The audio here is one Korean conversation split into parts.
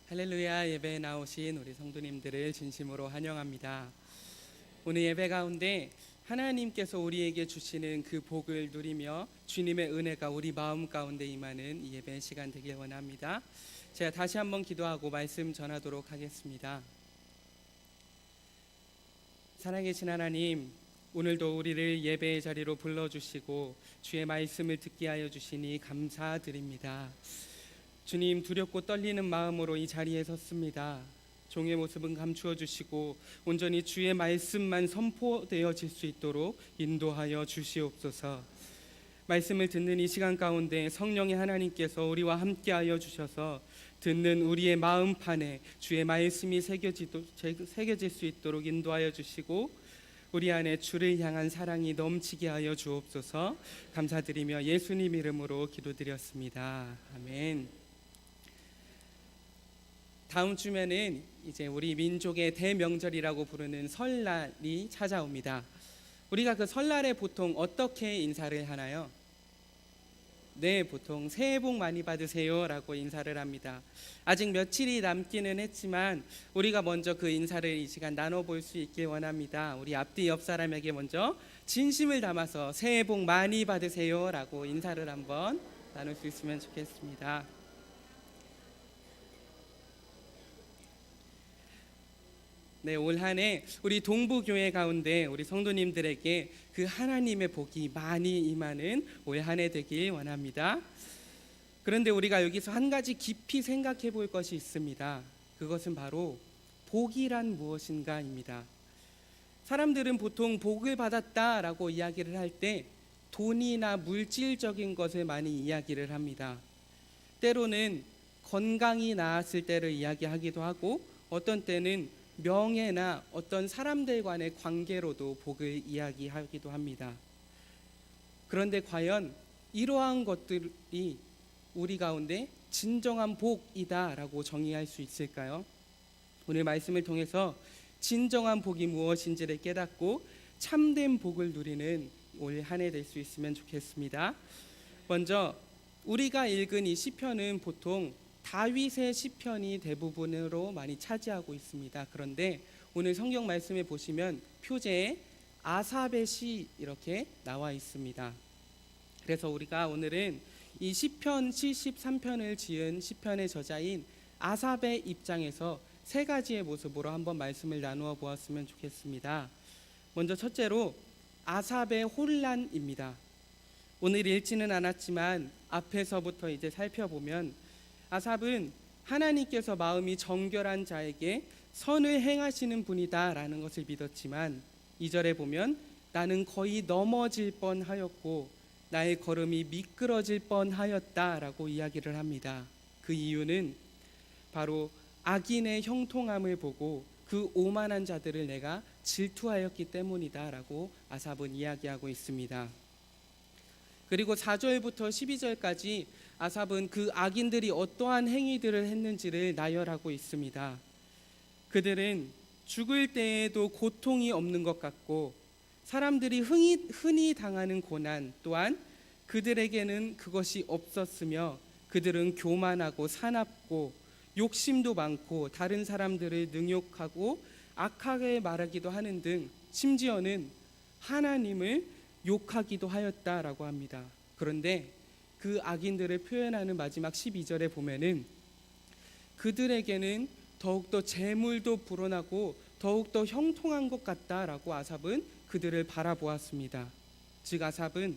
할렐루야. 예배에 나오신 우리 성도님들을 진심으로 환영합니다. 오늘 예배 가운데 하나님께서 우리에게 주시는 그 복을 누리며 주님의 은혜가 우리 마음 가운데 임하는 이 예배 시간 되길 원합니다. 제가 다시 한번 기도하고 말씀 전하도록 하겠습니다. 살아계신 하나님, 오늘도 우리를 예배의 자리로 불러주시고 주의 말씀을 듣게 하여 주시니 감사드립니다. 주님, 두렵고 떨리는 마음으로 이 자리에 섰습니다. 종의 모습은 감추어 주시고 온전히 주의 말씀만 선포되어질 수 있도록 인도하여 주시옵소서. 말씀을 듣는 이 시간 가운데 성령의 하나님께서 우리와 함께하여 주셔서 듣는 우리의 마음판에 주의 말씀이 새겨질 수 있도록 인도하여 주시고 우리 안에 주를 향한 사랑이 넘치게 하여 주옵소서. 감사드리며 예수님 이름으로 기도드렸습니다. 아멘. 다음 주면은 이제 우리 민족의 대명절이라고 부르는 설날이 찾아옵니다. 우리가 그 설날에 보통 어떻게 인사를 하나요? 네, 보통 새해 복 많이 받으세요라고 인사를 합니다. 아직 며칠이 남기는 했지만 우리가 먼저 그 인사를 이 시간 나눠볼 수 있길 원합니다. 우리 앞뒤 옆 사람에게 먼저 진심을 담아서 새해 복 많이 받으세요라고 인사를 한번 나눌 수 있으면 좋겠습니다. 네, 올 한 해 우리 동부교회 가운데 우리 성도님들에게 그 하나님의 복이 많이 임하는 올 한 해 되길 원합니다. 그런데 우리가 여기서 한 가지 깊이 생각해 볼 것이 있습니다. 그것은 바로 복이란 무엇인가입니다. 사람들은 보통 복을 받았다라고 이야기를 할 때 돈이나 물질적인 것을 많이 이야기를 합니다. 때로는 건강이 나았을 때를 이야기하기도 하고 어떤 때는 명예나 어떤 사람들 간의 관계로도 복을 이야기하기도 합니다. 그런데 과연 이러한 것들이 우리 가운데 진정한 복이다라고 정의할 수 있을까요? 오늘 말씀을 통해서 진정한 복이 무엇인지를 깨닫고 참된 복을 누리는 올 한 해 될 수 있으면 좋겠습니다. 먼저 우리가 읽은 이 시편은 보통 다윗의 시편이 대부분으로 많이 차지하고 있습니다. 그런데 오늘 성경 말씀에 보시면 표제에 아삽의 시 이렇게 나와 있습니다. 그래서 우리가 오늘은 이 시편 73편을 지은 시편의 저자인 아삽의 입장에서 세 가지의 모습으로 한번 말씀을 나누어 보았으면 좋겠습니다. 먼저 첫째로 아삽의 혼란입니다. 오늘 읽지는 않았지만 앞에서부터 이제 살펴보면 아삽은 하나님께서 마음이 정결한 자에게 선을 행하시는 분이다라는 것을 믿었지만 2절에 보면 나는 거의 넘어질 뻔하였고 나의 걸음이 미끄러질 뻔하였다라고 이야기를 합니다. 그 이유는 바로 악인의 형통함을 보고 그 오만한 자들을 내가 질투하였기 때문이다라고 아삽은 이야기하고 있습니다. 그리고 4절부터 12절까지 아삽은 그 악인들이 어떠한 행위들을 했는지를 나열하고 있습니다. 그들은 죽을 때에도 고통이 없는 것 같고 사람들이 흔히 당하는 고난 또한 그들에게는 그것이 없었으며 그들은 교만하고 사납고 욕심도 많고 다른 사람들을 능욕하고 악하게 말하기도 하는 등 심지어는 하나님을 욕하기도 하였다라고 합니다. 그런데 그 악인들을 표현하는 마지막 12절에 보면은 그들에게는 더욱더 재물도 불어나고 더욱더 형통한 것 같다라고 아삽은 그들을 바라보았습니다. 즉 아삽은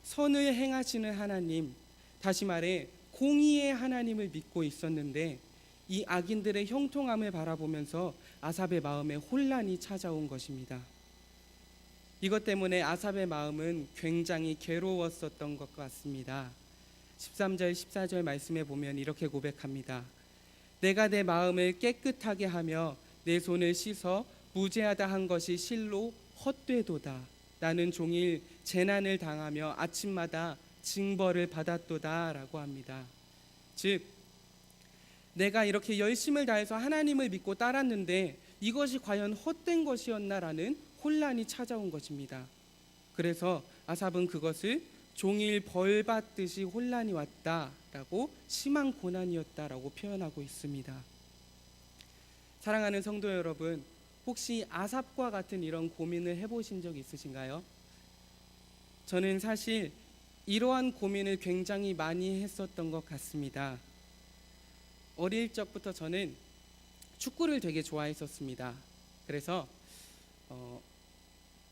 선을 행하시는 하나님, 다시 말해 공의의 하나님을 믿고 있었는데 이 악인들의 형통함을 바라보면서 아삽의 마음에 혼란이 찾아온 것입니다. 이것 때문에 아삽의 마음은 굉장히 괴로웠었던 것 같습니다. 13절 14절 말씀에 보면 이렇게 고백합니다. 내가 내 마음을 깨끗하게 하며 내 손을 씻어 무죄하다 한 것이 실로 헛되도다. 나는 종일 재난을 당하며 아침마다 징벌을 받았도다 라고 합니다. 즉 내가 이렇게 열심을 다해서 하나님을 믿고 따랐는데 이것이 과연 헛된 것이었나라는 혼란이 찾아온 것입니다. 그래서 아삽은 그것을 종일 벌 받듯이 혼란이 왔다라고 심한 고난이었다라고 표현하고 있습니다. 사랑하는 성도 여러분, 혹시 아삽과 같은 이런 고민을 해보신 적 있으신가요? 저는 사실 이러한 고민을 굉장히 많이 했었던 것 같습니다. 어릴 적부터 저는 축구를 되게 좋아했었습니다. 그래서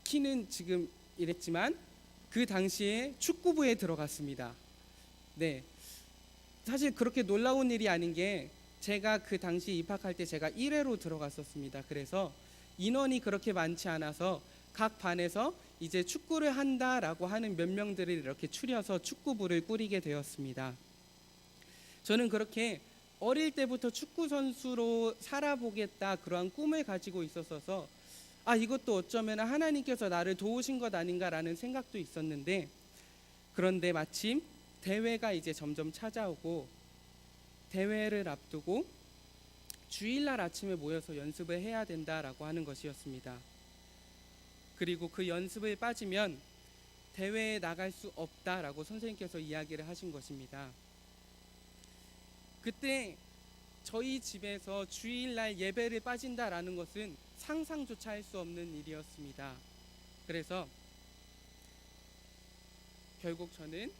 키는 지금 이랬지만 그 당시에 축구부에 들어갔습니다. 네, 사실 그렇게 놀라운 일이 아닌 게 제가 그 당시 입학할 때 제가 1회로 들어갔었습니다. 그래서 인원이 그렇게 많지 않아서 각 반에서 이제 축구를 한다라고 하는 몇 명들을 이렇게 추려서 축구부를 꾸리게 되었습니다. 저는 그렇게 어릴 때부터 축구 선수로 살아보겠다 그러한 꿈을 가지고 있었어서 이것도 어쩌면 하나님께서 나를 도우신 것 아닌가라는 생각도 있었는데, 그런데 마침 대회가 이제 점점 찾아오고 대회를 앞두고 주일날 아침에 모여서 연습을 해야 된다라고 하는 것이었습니다. 그리고 그 연습을 빠지면 대회에 나갈 수 없다라고 선생님께서 이야기를 하신 것입니다. 그때 저희 집에서 주일날 예배를 빠진다라는 것은 상상조차 할 수 없는 일이었습니다. 그래서 결국 저는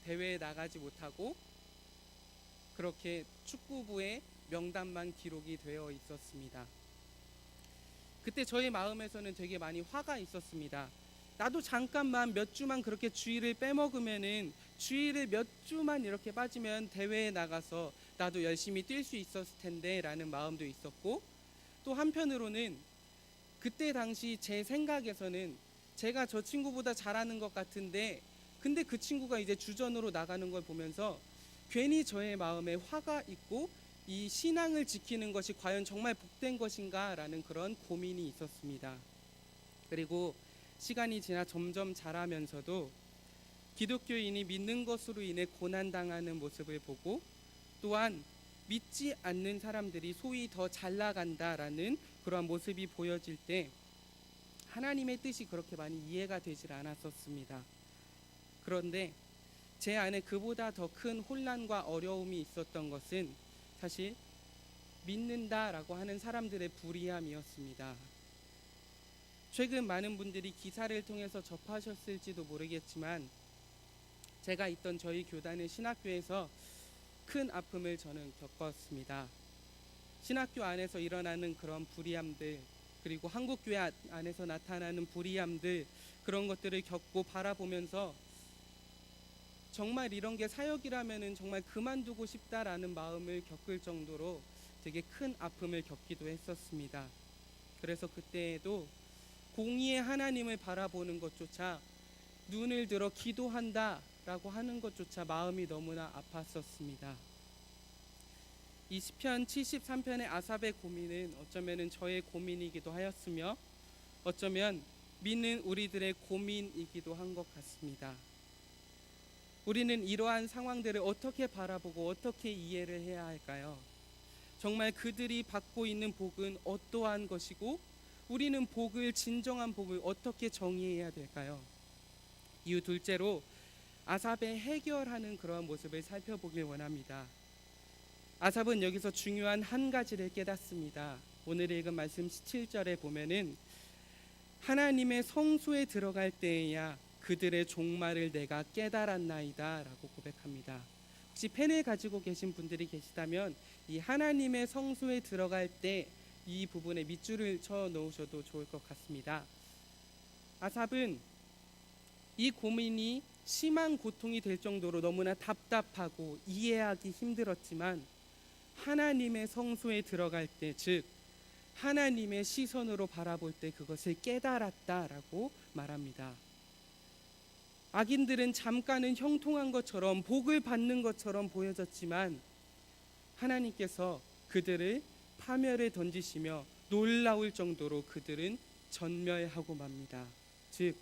대회에 나가지 못하고 그렇게 축구부에 명단만 기록이 되어 있었습니다. 그때 저의 마음에서는 되게 많이 화가 있었습니다. 나도 잠깐만 몇 주만 그렇게 주일을 빼먹으면은, 주일을 몇 주만 이렇게 빠지면 대회에 나가서 나도 열심히 뛸 수 있었을 텐데 라는 마음도 있었고, 또 한편으로는 그때 당시 제 생각에서는 제가 저 친구보다 잘하는 것 같은데 근데 그 친구가 이제 주전으로 나가는 걸 보면서 괜히 저의 마음에 화가 있고, 이 신앙을 지키는 것이 과연 정말 복된 것인가 라는 그런 고민이 있었습니다. 그리고 시간이 지나 점점 자라면서도 기독교인이 믿는 것으로 인해 고난당하는 모습을 보고, 또한 믿지 않는 사람들이 소위 더 잘 나간다라는 그러한 모습이 보여질 때 하나님의 뜻이 그렇게 많이 이해가 되질 않았었습니다. 그런데 제 안에 그보다 더 큰 혼란과 어려움이 있었던 것은 사실 믿는다라고 하는 사람들의 불의함이었습니다. 최근 많은 분들이 기사를 통해서 접하셨을지도 모르겠지만, 제가 있던 저희 교단의 신학교에서 큰 아픔을 저는 겪었습니다. 신학교 안에서 일어나는 그런 불의함들, 그리고 한국교회 안에서 나타나는 불의함들, 그런 것들을 겪고 바라보면서 정말 이런 게 사역이라면은 정말 그만두고 싶다라는 마음을 겪을 정도로 되게 큰 아픔을 겪기도 했었습니다. 그래서 그때에도 공의의 하나님을 바라보는 것조차, 눈을 들어 기도한다라고 하는 것조차 마음이 너무나 아팠었습니다. 이 시편 73편의 아삽의 고민은 어쩌면 저의 고민이기도 하였으며 어쩌면 믿는 우리들의 고민이기도 한 것 같습니다. 우리는 이러한 상황들을 어떻게 바라보고 어떻게 이해를 해야 할까요? 정말 그들이 받고 있는 복은 어떠한 것이고 우리는 복을, 진정한 복을 어떻게 정의해야 될까요? 이후 둘째로 아삽의 해결하는 그런 모습을 살펴보길 원합니다. 아삽은 여기서 중요한 한 가지를 깨닫습니다. 오늘 읽은 말씀 17절에 보면은 하나님의 성소에 들어갈 때에야 그들의 종말을 내가 깨달았나이다 라고 고백합니다. 혹시 펜을 가지고 계신 분들이 계시다면 이 하나님의 성소에 들어갈 때 이 부분에 밑줄을 쳐 놓으셔도 좋을 것 같습니다. 아삽은 이 고민이 심한 고통이 될 정도로 너무나 답답하고 이해하기 힘들었지만 하나님의 성소에 들어갈 때, 즉 하나님의 시선으로 바라볼 때 그것을 깨달았다라고 말합니다. 악인들은 잠깐은 형통한 것처럼, 복을 받는 것처럼 보여졌지만 하나님께서 그들을 파멸에 던지시며 놀라울 정도로 그들은 전멸하고 맙니다. 즉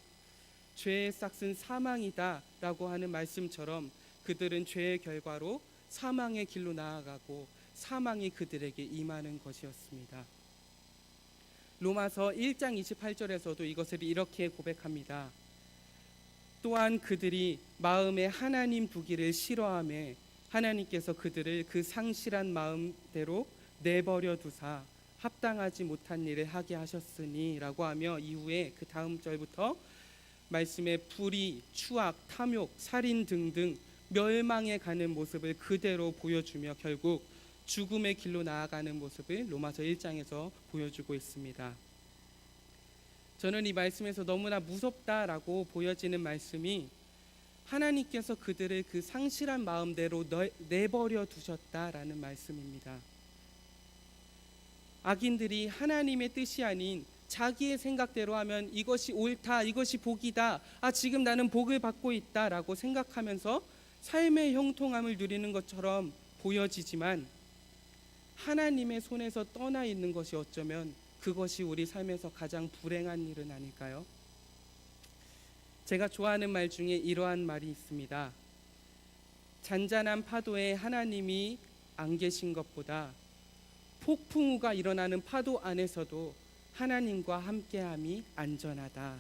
죄의 싹은 사망이다 라고 하는 말씀처럼 그들은 죄의 결과로 사망의 길로 나아가고 사망이 그들에게 임하는 것이었습니다. 로마서 1장 28절에서도 이것을 이렇게 고백합니다. 또한 그들이 마음에 하나님 두기를 싫어하며 하나님께서 그들을 그 상실한 마음대로 내버려 두사 합당하지 못한 일을 하게 하셨으니라고 하며 이후에 그 다음 절부터 말씀에 불의, 추악, 탐욕, 살인 등등 멸망에 가는 모습을 그대로 보여주며 결국 죽음의 길로 나아가는 모습을 로마서 1장에서 보여주고 있습니다. 저는 이 말씀에서 너무나 무섭다라고 보여지는 말씀이 하나님께서 그들을 그 상실한 마음대로 내버려 두셨다라는 말씀입니다. 악인들이 하나님의 뜻이 아닌 자기의 생각대로 하면 이것이 옳다, 이것이 복이다, 지금 나는 복을 받고 있다라고 생각하면서 삶의 형통함을 누리는 것처럼 보여지지만 하나님의 손에서 떠나 있는 것이 어쩌면 그것이 우리 삶에서 가장 불행한 일은 아닐까요? 제가 좋아하는 말 중에 이러한 말이 있습니다. 잔잔한 파도에 하나님이 안 계신 것보다 폭풍우가 일어나는 파도 안에서도 하나님과 함께함이 안전하다.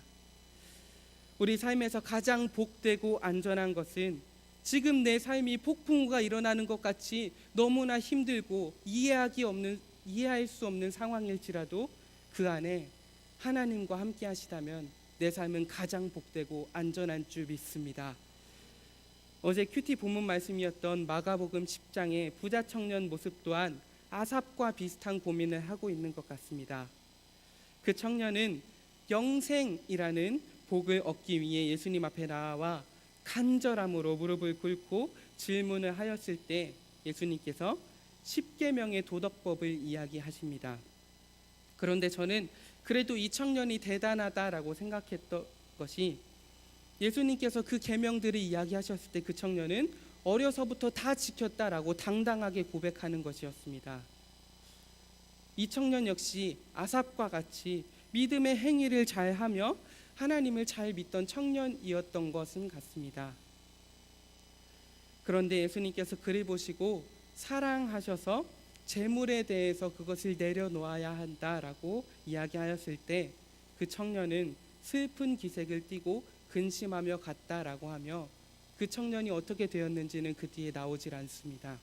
우리 삶에서 가장 복되고 안전한 것은 지금 내 삶이 폭풍우가 일어나는 것 같이 너무나 힘들고 이해할 수 없는 상황일지라도 그 안에 하나님과 함께 하시다면 내 삶은 가장 복되고 안전한 줄 믿습니다. 어제 큐티 본문 말씀이었던 마가복음 10장의 부자 청년 모습 또한 아삽과 비슷한 고민을 하고 있는 것 같습니다. 그 청년은 영생이라는 복을 얻기 위해 예수님 앞에 나와 간절함으로 무릎을 꿇고 질문을 하였을 때 예수님께서 10계명의 도덕법을 이야기하십니다. 그런데 저는 그래도 이 청년이 대단하다라고 생각했던 것이 예수님께서 그 계명들을 이야기하셨을 때 그 청년은 어려서부터 다 지켰다라고 당당하게 고백하는 것이었습니다. 이 청년 역시 아삽과 같이 믿음의 행위를 잘하며 하나님을 잘 믿던 청년이었던 것은 같습니다. 그런데 예수님께서 그를 보시고 사랑하셔서 재물에 대해서 그것을 내려놓아야 한다라고 이야기하였을 때 그 청년은 슬픈 기색을 띠고 근심하며 갔다라고 하며 그 청년이 어떻게 되었는지는 그 뒤에 나오질 않습니다.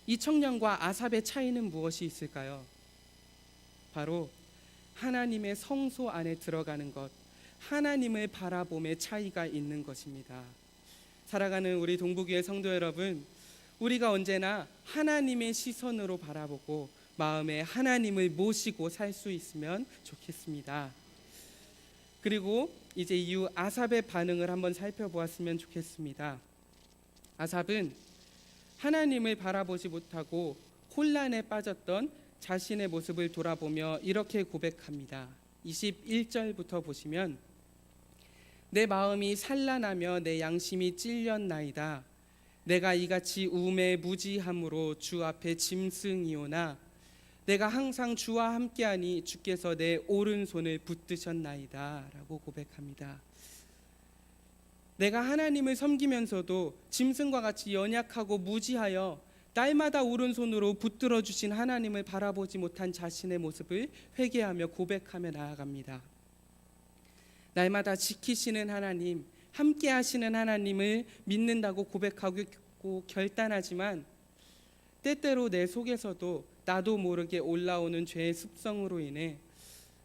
이 청년과 아삽의 차이는 무엇이 있을까요? 바로 하나님의 성소 안에 들어가는 것, 하나님을 바라봄의 차이가 있는 것입니다. 살아가는 우리 동부교회 성도 여러분, 우리가 언제나 하나님의 시선으로 바라보고 마음에 하나님을 모시고 살 수 있으면 좋겠습니다. 그리고 이제 이후 아삽의 반응을 한번 살펴보았으면 좋겠습니다. 아삽은 하나님을 바라보지 못하고 혼란에 빠졌던 자신의 모습을 돌아보며 이렇게 고백합니다. 21절부터 보시면 내 마음이 산란하며 내 양심이 찔렸나이다. 내가 이같이 우매 무지함으로 주 앞에 짐승이오나 내가 항상 주와 함께하니 주께서 내 오른손을 붙드셨나이다 라고 고백합니다. 내가 하나님을 섬기면서도 짐승과 같이 연약하고 무지하여 날마다 오른손으로 붙들어 주신 하나님을 바라보지 못한 자신의 모습을 회개하며 고백하며 나아갑니다. 날마다 지키시는 하나님, 함께 하시는 하나님을 믿는다고 고백하고 결단하지만 때때로 내 속에서도 나도 모르게 올라오는 죄의 습성으로 인해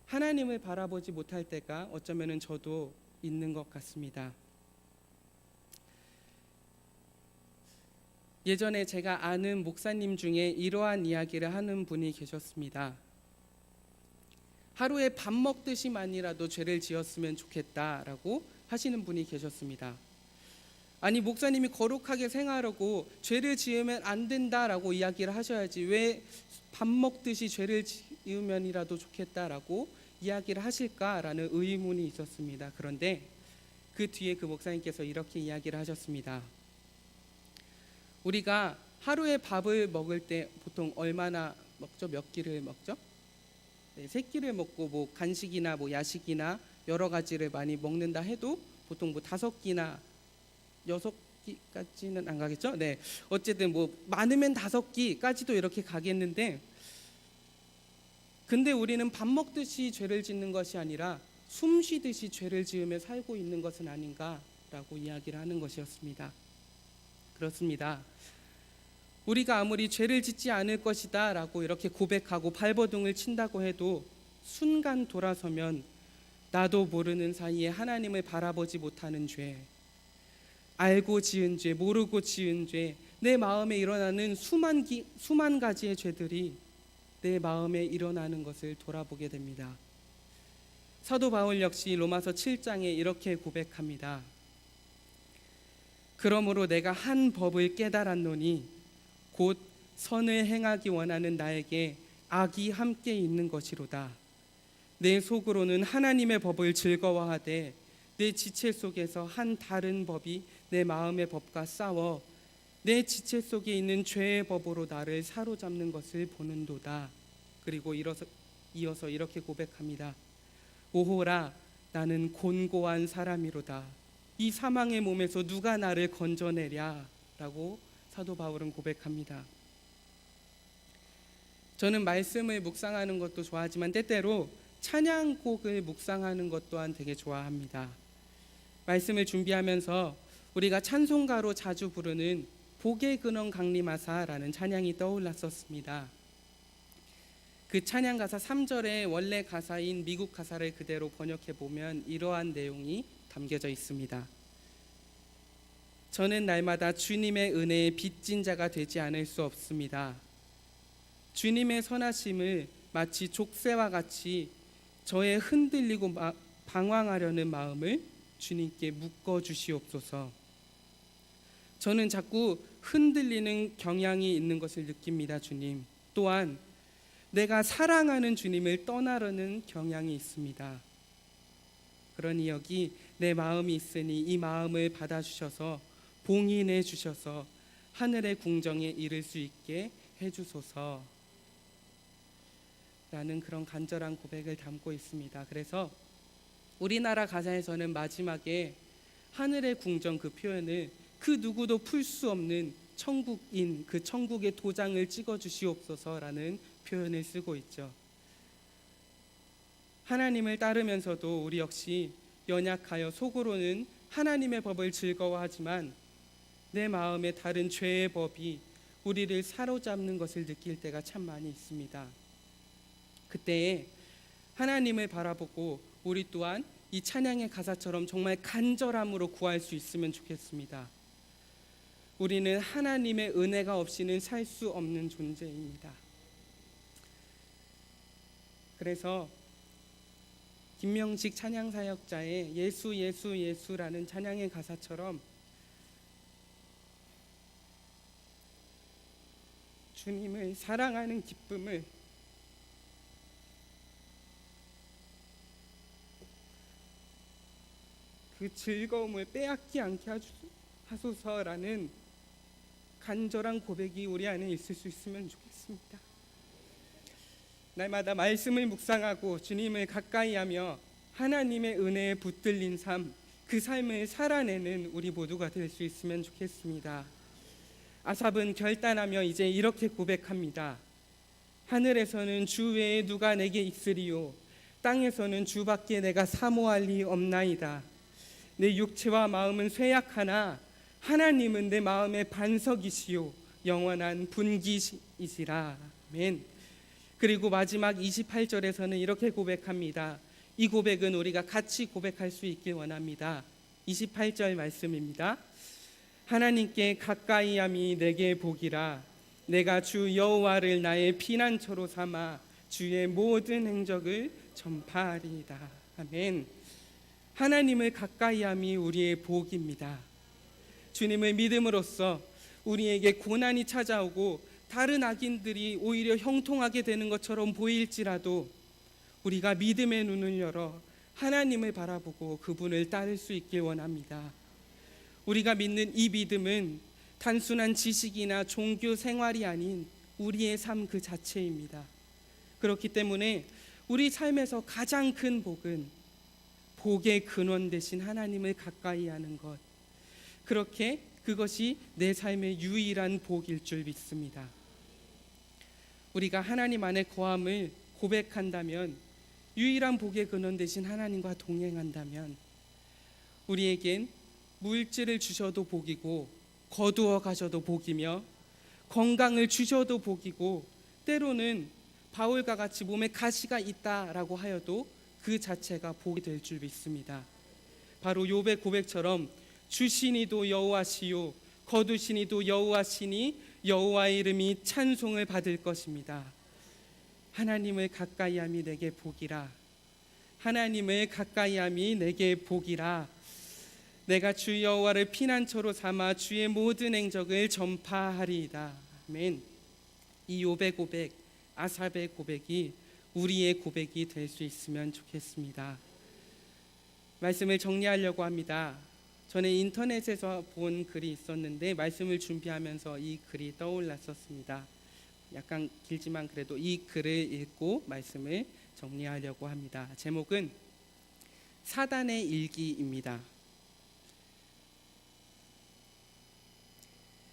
하나님을 바라보지 못할 때가 어쩌면 저도 있는 것 같습니다. 예전에 제가 아는 목사님 중에 이러한 이야기를 하는 분이 계셨습니다. 하루에 밥 먹듯이만이라도 죄를 지었으면 좋겠다라고 하시는 분이 계셨습니다. 아니, 목사님이 거룩하게 생활하고 죄를 지으면 안 된다라고 이야기를 하셔야지 왜 밥 먹듯이 죄를 지으면이라도 좋겠다라고 이야기를 하실까라는 의문이 있었습니다. 그런데 그 뒤에 그 목사님께서 이렇게 이야기를 하셨습니다. 우리가 하루에 밥을 먹을 때 보통 얼마나 먹죠? 몇 끼를 먹죠? 네, 3끼를 먹고 뭐 간식이나 뭐 야식이나 여러 가지를 많이 먹는다 해도 보통 뭐 5끼나 6끼까지는 안 가겠죠? 네, 어쨌든 뭐 많으면 5끼까지도 이렇게 가겠는데, 근데 우리는 밥 먹듯이 죄를 짓는 것이 아니라 숨쉬듯이 죄를 지으며 살고 있는 것은 아닌가라고 이야기를 하는 것이었습니다. 그렇습니다. 우리가 아무리 죄를 짓지 않을 것이다 라고 이렇게 고백하고 발버둥을 친다고 해도 순간 돌아서면 나도 모르는 사이에 하나님을 바라보지 못하는 죄, 알고 지은 죄, 모르고 지은 죄, 내 마음에 일어나는 수만 가지의 죄들이 내 마음에 일어나는 것을 돌아보게 됩니다. 사도 바울 역시 로마서 7장에 이렇게 고백합니다. 그러므로 내가 한 법을 깨달았노니 곧 선을 행하기 원하는 나에게 악이 함께 있는 것이로다. 내 속으로는 하나님의 법을 즐거워하되 내 지체 속에서 한 다른 법이 내 마음의 법과 싸워 내 지체 속에 있는 죄의 법으로 나를 사로잡는 것을 보는도다. 그리고 이어서 이렇게 고백합니다. 오호라 나는 곤고한 사람이로다. 이 사망의 몸에서 누가 나를 건져내랴 라고 사도 바울은 고백합니다. 저는 말씀을 묵상하는 것도 좋아하지만 때때로 찬양곡을 묵상하는 것 또한 되게 좋아합니다. 말씀을 준비하면서 우리가 찬송가로 자주 부르는 복의 근원 강림하사라는 찬양이 떠올랐었습니다. 그 찬양 가사 3절의 원래 가사인 미국 가사를 그대로 번역해 보면 이러한 내용이 담겨져 있습니다. 저는 날마다 주님의 은혜에 빚진 자가 되지 않을 수 없습니다. 주님의 선하심을 마치 족쇄와 같이 저의 흔들리고 방황하려는 마음을 주님께 묶어 주시옵소서. 저는 자꾸 흔들리는 경향이 있는 것을 느낍니다. 주님. 또한 내가 사랑하는 주님을 떠나려는 경향이 있습니다. 그러니 여기 내 마음이 있으니 이 마음을 받아주셔서 봉인해 주셔서 하늘의 궁정에 이를 수 있게 해주소서 라는 그런 간절한 고백을 담고 있습니다. 그래서 우리나라 가사에서는 마지막에 하늘의 궁정 그 표현을 그 누구도 풀 수 없는 천국인 그 천국의 도장을 찍어 주시옵소서라는 표현을 쓰고 있죠. 하나님을 따르면서도 우리 역시 연약하여 속으로는 하나님의 법을 즐거워하지만 내 마음에 다른 죄의 법이 우리를 사로잡는 것을 느낄 때가 참 많이 있습니다. 그때에 하나님을 바라보고 우리 또한 이 찬양의 가사처럼 정말 간절함으로 구할 수 있으면 좋겠습니다. 우리는 하나님의 은혜가 없이는 살 수 없는 존재입니다. 그래서 김명식 찬양사역자의 예수 예수 예수라는 찬양의 가사처럼 주님을 사랑하는 기쁨을 그 즐거움을 빼앗기 않게 하소서라는 간절한 고백이 우리 안에 있을 수 있으면 좋겠습니다. 날마다 말씀을 묵상하고 주님을 가까이하며 하나님의 은혜에 붙들린 삶, 그 삶을 살아내는 우리 모두가 될 수 있으면 좋겠습니다. 아삽은 결단하며 이제 이렇게 고백합니다. 하늘에서는 주 외에 누가 내게 있으리요, 땅에서는 주밖에 내가 사모할 리 없나이다. 내 육체와 마음은 쇠약하나 하나님은 내 마음의 반석이시요 영원한 분기이시라. 아멘. 그리고 마지막 28절에서는 이렇게 고백합니다. 이 고백은 우리가 같이 고백할 수 있길 원합니다. 28절 말씀입니다. 하나님께 가까이함이 내게 복이라. 내가 주 여호와를 나의 피난처로 삼아 주의 모든 행적을 전파하리이다. 아멘. 하나님을 가까이함이 우리의 복입니다. 주님을 믿음으로써 우리에게 고난이 찾아오고 다른 악인들이 오히려 형통하게 되는 것처럼 보일지라도 우리가 믿음의 눈을 열어 하나님을 바라보고 그분을 따를 수 있길 원합니다. 우리가 믿는 이 믿음은 단순한 지식이나 종교 생활이 아닌 우리의 삶 그 자체입니다. 그렇기 때문에 우리 삶에서 가장 큰 복은 복의 근원 되신 하나님을 가까이 하는 것, 그렇게 그것이 내 삶의 유일한 복일 줄 믿습니다. 우리가 하나님 안에 거함을 고백한다면 유일한 복의 근원 되신 하나님과 동행한다면 우리에겐 물질을 주셔도 복이고 거두어 가셔도 복이며 건강을 주셔도 복이고 때로는 바울과 같이 몸에 가시가 있다라고 하여도 그 자체가 복이 될 줄 믿습니다. 바로 욥의 고백처럼 주시니도 여호와시요 거두시니도 여호와시니 여호와의 이름이 찬송을 받을 것입니다. 하나님을 가까이함이 내게 복이라. 하나님을 가까이함이 내게 복이라. 내가 주 여호와를 피난처로 삼아 주의 모든 행적을 전파하리이다. 아멘. 이 욥의 고백, 아삽의 고백이 우리의 고백이 될 수 있으면 좋겠습니다. 말씀을 정리하려고 합니다. 전에 인터넷에서 본 글이 있었는데 말씀을 준비하면서 이 글이 떠올랐었습니다. 약간 길지만 그래도 이 글을 읽고 말씀을 정리하려고 합니다. 제목은 사단의 일기입니다.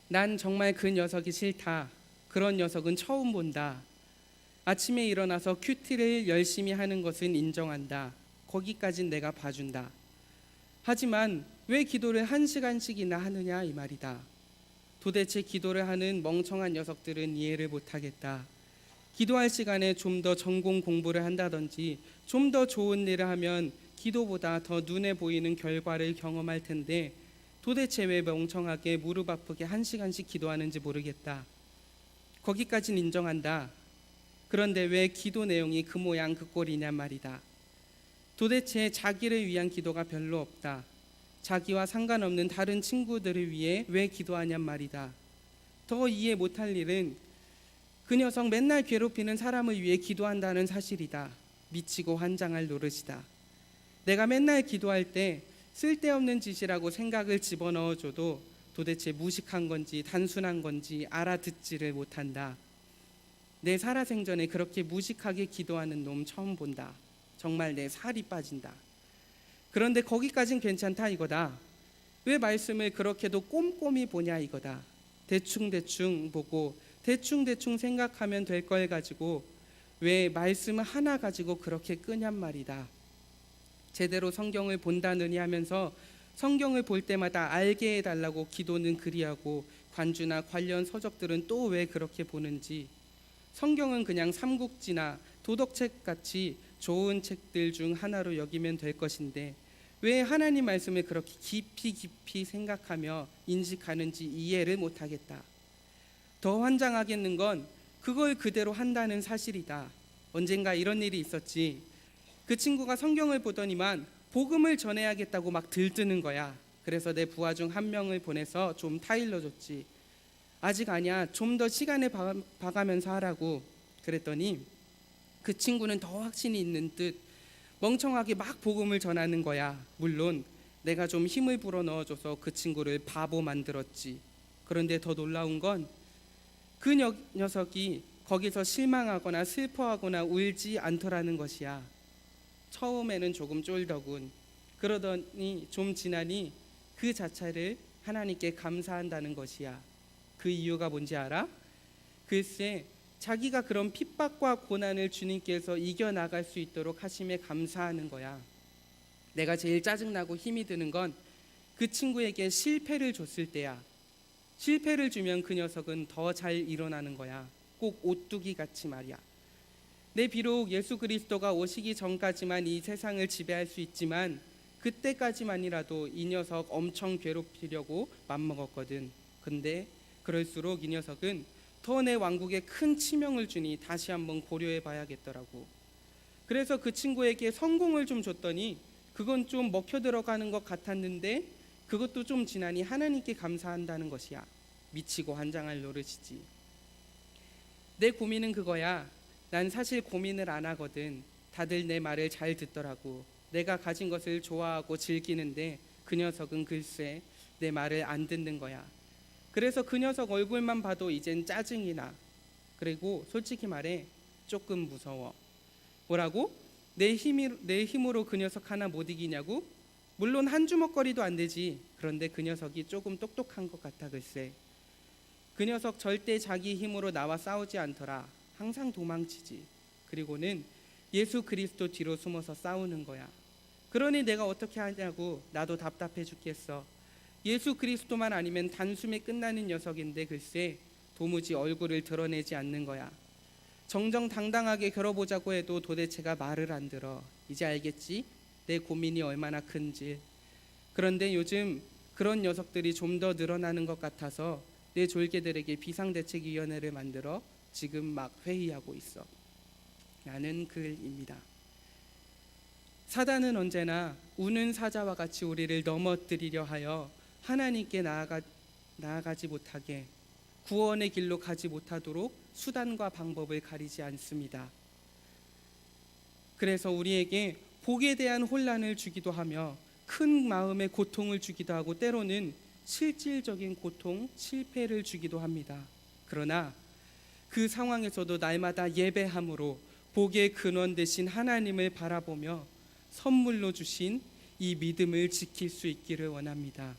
난 정말 그 녀석이 싫다. 그런 녀석은 처음 본다. 아침에 일어나서 큐티를 열심히 하는 것은 인정한다. 거기까진 내가 봐준다. 하지만 왜 기도를 1시간씩이나 하느냐 이 말이다. 도대체 기도를 하는 멍청한 녀석들은 이해를 못하겠다. 기도할 시간에 좀 더 전공 공부를 한다든지 좀 더 좋은 일을 하면 기도보다 더 눈에 보이는 결과를 경험할 텐데 도대체 왜 멍청하게 무릎 아프게 1시간씩 기도하는지 모르겠다. 거기까진 인정한다. 그런데 왜 기도 내용이 그 모양 그 꼴이냔 말이다. 도대체 자기를 위한 기도가 별로 없다. 자기와 상관없는 다른 친구들을 위해 왜 기도하냔 말이다. 더 이해 못할 일은 그 녀석 맨날 괴롭히는 사람을 위해 기도한다는 사실이다. 미치고 환장할 노릇이다. 내가 맨날 기도할 때 쓸데없는 짓이라고 생각을 집어넣어줘도 도대체 무식한 건지 단순한 건지 알아듣지를 못한다. 내 살아생전에 그렇게 무식하게 기도하는 놈 처음 본다. 정말 내 살이 빠진다. 그런데 거기까진 괜찮다 이거다. 왜 말씀을 그렇게도 꼼꼼히 보냐 이거다. 대충대충 보고 대충대충 생각하면 될 걸 가지고 왜 말씀을 하나 가지고 그렇게 끄냔 말이다. 제대로 성경을 본다느니 하면서 성경을 볼 때마다 알게 해달라고 기도는 그리하고 관주나 관련 서적들은 또 왜 그렇게 보는지. 성경은 그냥 삼국지나 도덕책 같이 좋은 책들 중 하나로 여기면 될 것인데 왜 하나님 말씀을 그렇게 깊이 생각하며 인식하는지 이해를 못하겠다. 더 환장하겠는 건 그걸 그대로 한다는 사실이다. 언젠가 이런 일이 있었지. 그 친구가 성경을 보더니만 복음을 전해야겠다고 막 들뜨는 거야. 그래서 내 부하 중 한 명을 보내서 좀 타일러줬지. 아직 아니야. 좀 더 시간을 봐가면서 하라고. 그랬더니 그 친구는 더 확신이 있는 듯 멍청하게 막 복음을 전하는 거야. 물론 내가 좀 힘을 불어넣어줘서 그 친구를 바보 만들었지. 그런데 더 놀라운 건 그 녀석이 거기서 실망하거나 슬퍼하거나 울지 않더라는 것이야. 처음에는 조금 쫄더군. 그러더니 좀 지나니 그 자체를 하나님께 감사한다는 것이야. 그 이유가 뭔지 알아? 글쎄 자기가 그런 핍박과 고난을 주님께서 이겨나갈 수 있도록 하심에 감사하는 거야. 내가 제일 짜증나고 힘이 드는 건 그 친구에게 실패를 줬을 때야. 실패를 주면 그 녀석은 더 잘 일어나는 거야. 꼭 오뚜기 같이 말이야. 내 비록 예수 그리스도가 오시기 전까지만 이 세상을 지배할 수 있지만 그때까지만이라도 이 녀석 엄청 괴롭히려고 맘먹었거든. 근데 그럴수록 이 녀석은 더 내 왕국에 큰 치명을 주니 다시 한번 고려해 봐야겠더라고. 그래서 그 친구에게 성공을 좀 줬더니 그건 좀 먹혀 들어가는 것 같았는데 그것도 좀 지나니 하나님께 감사한다는 것이야. 미치고 환장할 노릇이지. 내 고민은 그거야. 난 사실 고민을 안 하거든. 다들 내 말을 잘 듣더라고. 내가 가진 것을 좋아하고 즐기는데 그 녀석은 글쎄 내 말을 안 듣는 거야. 그래서 그 녀석 얼굴만 봐도 이젠 짜증이 나. 그리고 솔직히 말해 조금 무서워. 뭐라고? 내 힘으로 그 녀석 하나 못 이기냐고? 물론 한 주먹거리도 안 되지. 그런데 그 녀석이 조금 똑똑한 것 같아 글쎄. 그 녀석 절대 자기 힘으로 나와 싸우지 않더라. 항상 도망치지. 그리고는 예수 그리스도 뒤로 숨어서 싸우는 거야. 그러니 내가 어떻게 하냐고 나도 답답해 죽겠어. 예수 그리스도만 아니면 단숨에 끝나는 녀석인데 글쎄 도무지 얼굴을 드러내지 않는 거야. 정정당당하게 겨뤄보자고 해도 도대체가 말을 안 들어. 이제 알겠지? 내 고민이 얼마나 큰지. 그런데 요즘 그런 녀석들이 좀 더 늘어나는 것 같아서 내 졸개들에게 비상대책위원회를 만들어 지금 막 회의하고 있어. 라는 글입니다. 사단은 언제나 우는 사자와 같이 우리를 넘어뜨리려 하여 하나님께 나아가지 못하게, 구원의 길로 가지 못하도록 수단과 방법을 가리지 않습니다. 그래서 우리에게 복에 대한 혼란을 주기도 하며 큰 마음의 고통을 주기도 하고 때로는 실질적인 고통, 실패를 주기도 합니다. 그러나 그 상황에서도 날마다 예배함으로 복의 근원 되신 하나님을 바라보며 선물로 주신 이 믿음을 지킬 수 있기를 원합니다.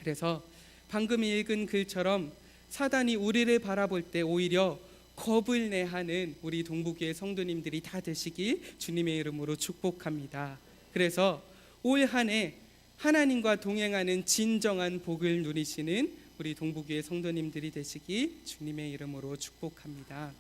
그래서 방금 읽은 글처럼 사단이 우리를 바라볼 때 오히려 겁을 내하는 우리 동부교회 성도님들이 다 되시길 주님의 이름으로 축복합니다. 그래서 올 한 해 하나님과 동행하는 진정한 복을 누리시는 우리 동부교회 성도님들이 되시길 주님의 이름으로 축복합니다.